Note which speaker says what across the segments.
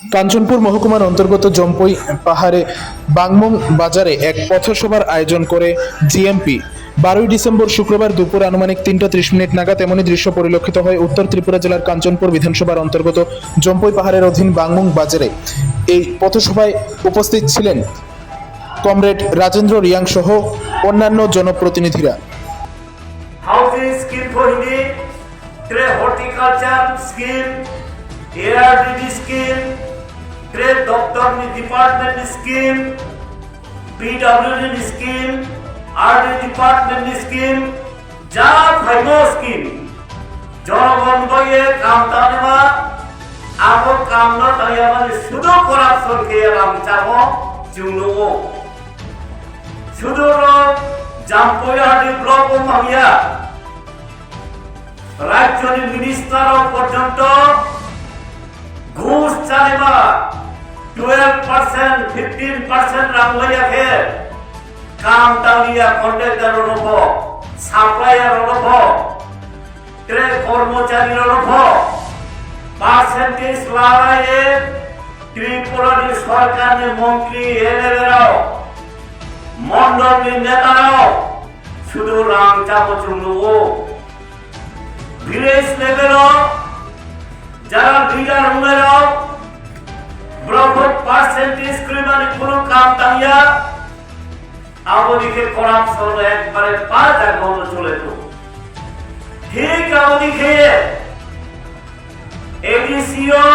Speaker 1: কাঞ্চনপুর মহকুমার অন্তর্গত জম্পই পাহাড়ে বাংমুং বাজারে এক পথসভার আয়োজন করে জিএমপি। 12 ডিসেম্বর শুক্রবার দুপুর আনুমানিক 3:30 নাগাদ এমনই দৃশ্য পরিলক্ষিত হয় উত্তর ত্রিপুরা জেলার কাঞ্চনপুর বিধানসভার অন্তর্গত জম্পই পাহাড়ের অধীন বাংমুং বাজারে। এই পথসভায় উপস্থিত ছিলেন কমরেড রাজেন্দ্র রিয়াং সহ অন্যান্য জনপ্রতিনিধিরা।
Speaker 2: Housing scheme for Hindi, horticulture scheme, ARDD scheme, trade doctor department scheme, PWD scheme, RD department scheme, যা ভাইমো স্কিম জনগণ বইয়ে কাম তানেবা আবো কাম না তাইয়া মানে শুধু করাপশন কে রাম চাবো জুনো শুধু জাম্পয়াডি ব্লক ও মামিয়া রাজ্যনি মিনিস্টার পর্যন্ত ঘুষ চালিবা 12% 15% রাম লইয়াকে কাম তালিয়া কন্ট্রাক্টর রব সাপ্লায়ার রব ট্রেড কর্মচারী রব পার্সেন্টেজ লাগায়ে ত্রিপুরার সরকারের মন্ত্রী এলেরাও মন্ডলের নেতারাও শুধু রাম চাপো চুমলো ভিলেজ লেভেলও যারা লিডার হলেও ব্রহ্মট পার্সেন্টেজ মানে কোনো কাম তাইয়া আবদিকে করাপশন একবারে পা জায়গা হলো চলে তো ঠিক আবদিকে এডিসিও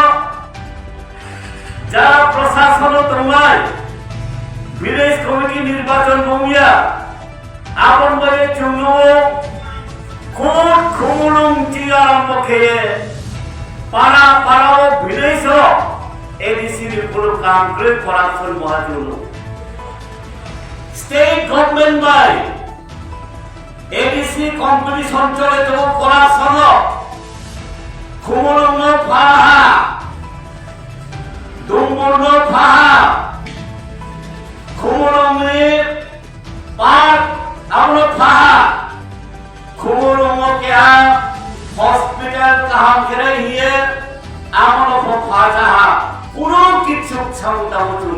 Speaker 2: যারা প্রশাসন তোমায় ভিলেজ কমিটি নির্বাচন কমিয়া আপন বলে চুনো কোন খুমুলুম চিয়ারম্ভ খেয়ে পাড়া পাড়াও ভিলেজ এডিসির কোনো কাম করে করাপশন মহাজুল state government by ADC competition চলে তো করাপশন খুমুলুম ফাহা দুমুর্ণ ফাহা খুমুলুমের পাক আমলো ফাহা খুমুলুমো কে হসপিটাল কাহাম করে হিয়ে আমলো ফাহা কোনো কিছু ক্ষমতা মতো